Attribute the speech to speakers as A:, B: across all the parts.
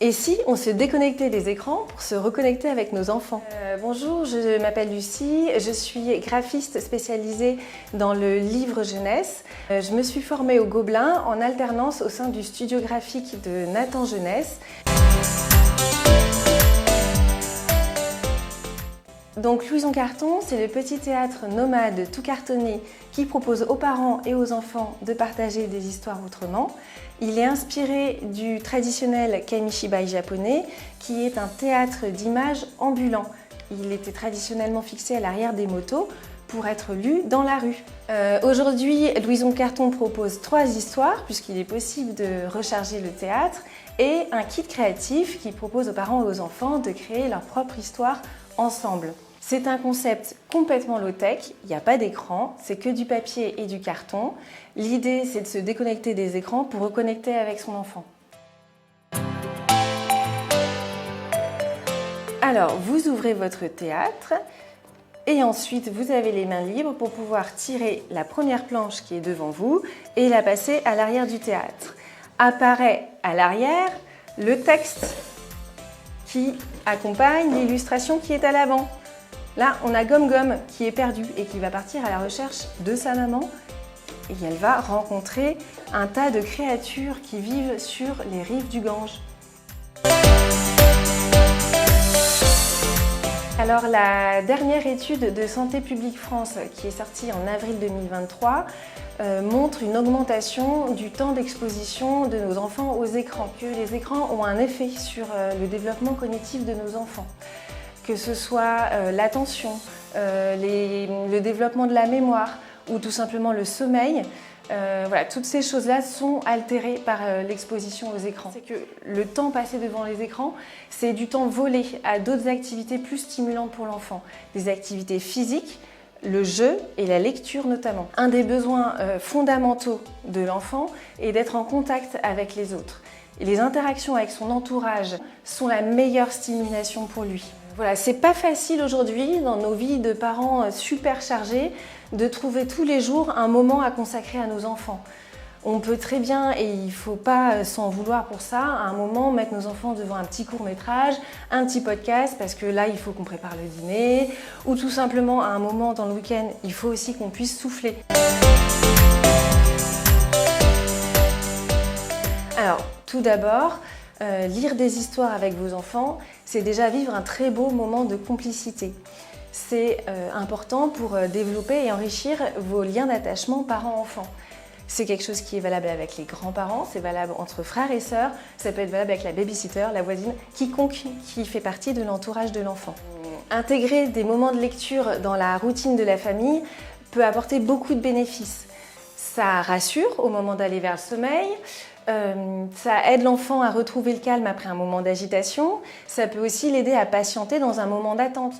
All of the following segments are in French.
A: Et si on se déconnectait des écrans pour se reconnecter avec nos enfants? Bonjour, je m'appelle Lucie, je suis graphiste spécialisée dans le livre jeunesse. Je me suis formée au Gobelin en alternance au sein du studio graphique de Nathan Jeunesse. Donc Louison Carton, c'est le petit théâtre nomade tout cartonné qui propose aux parents et aux enfants de partager des histoires autrement. Il est inspiré du traditionnel Kamishibai japonais qui est un théâtre d'images ambulant. Il était traditionnellement fixé à l'arrière des motos pour être lu dans la rue. Aujourd'hui, Louison Carton propose 3 histoires puisqu'il est possible de recharger le théâtre et un kit créatif qui propose aux parents et aux enfants de créer leur propre histoire ensemble. C'est un concept complètement low-tech, il n'y a pas d'écran, c'est que du papier et du carton. L'idée, c'est de se déconnecter des écrans pour reconnecter avec son enfant. Alors, vous ouvrez votre théâtre et ensuite vous avez les mains libres pour pouvoir tirer la première planche qui est devant vous et la passer à l'arrière du théâtre. Apparaît à l'arrière le texte qui accompagne l'illustration qui est à l'avant. Là, on a Gomme Gomme qui est perdue et qui va partir à la recherche de sa maman et elle va rencontrer un tas de créatures qui vivent sur les rives du Gange. Alors, la dernière étude de Santé publique France qui est sortie en avril 2023 montre une augmentation du temps d'exposition de nos enfants aux écrans, que les écrans ont un effet sur le développement cognitif de nos enfants. Que ce soit l'attention, le développement de la mémoire ou tout simplement le sommeil, voilà, toutes ces choses-là sont altérées par l'exposition aux écrans. C'est que le temps passé devant les écrans, c'est du temps volé à d'autres activités plus stimulantes pour l'enfant. Des activités physiques, le jeu et la lecture notamment. Un des besoins fondamentaux de l'enfant est d'être en contact avec les autres. Et les interactions avec son entourage sont la meilleure stimulation pour lui. Voilà, c'est pas facile aujourd'hui dans nos vies de parents super chargés de trouver tous les jours un moment à consacrer à nos enfants. On peut très bien, et il ne faut pas s'en vouloir pour ça, à un moment mettre nos enfants devant un petit court-métrage, un petit podcast, parce que là, il faut qu'on prépare le dîner, ou tout simplement, à un moment dans le week-end, il faut aussi qu'on puisse souffler. Alors, tout d'abord, lire des histoires avec vos enfants, c'est déjà vivre un très beau moment de complicité. C'est important pour développer et enrichir vos liens d'attachement parents-enfants. C'est quelque chose qui est valable avec les grands-parents, c'est valable entre frères et sœurs, ça peut être valable avec la baby-sitter, la voisine, quiconque qui fait partie de l'entourage de l'enfant. Intégrer des moments de lecture dans la routine de la famille peut apporter beaucoup de bénéfices. Ça rassure au moment d'aller vers le sommeil, ça aide l'enfant à retrouver le calme après un moment d'agitation, ça peut aussi l'aider à patienter dans un moment d'attente.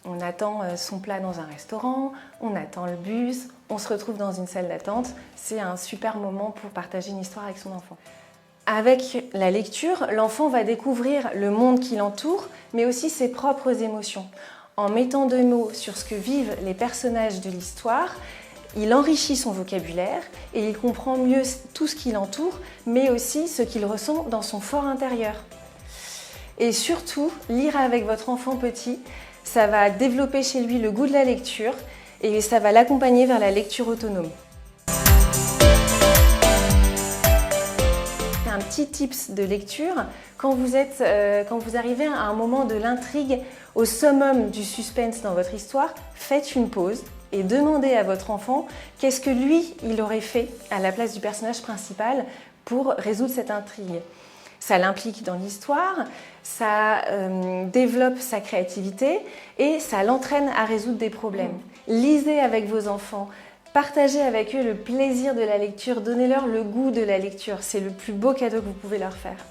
A: On attend son plat dans un restaurant, on attend le bus, on se retrouve dans une salle d'attente. C'est un super moment pour partager une histoire avec son enfant. Avec la lecture, l'enfant va découvrir le monde qui l'entoure, mais aussi ses propres émotions. En mettant des mots sur ce que vivent les personnages de l'histoire, il enrichit son vocabulaire et il comprend mieux tout ce qui l'entoure, mais aussi ce qu'il ressent dans son fort intérieur. Et surtout, lire avec votre enfant petit, ça va développer chez lui le goût de la lecture et ça va l'accompagner vers la lecture autonome. Un petit tips de lecture, quand vous arrivez à un moment de l'intrigue, au summum du suspense dans votre histoire, faites une pause et demandez à votre enfant qu'est-ce que lui, il aurait fait à la place du personnage principal pour résoudre cette intrigue. Ça l'implique dans l'histoire, ça développe sa créativité et ça l'entraîne à résoudre des problèmes. Lisez avec vos enfants, partagez avec eux le plaisir de la lecture, donnez-leur le goût de la lecture. C'est le plus beau cadeau que vous pouvez leur faire.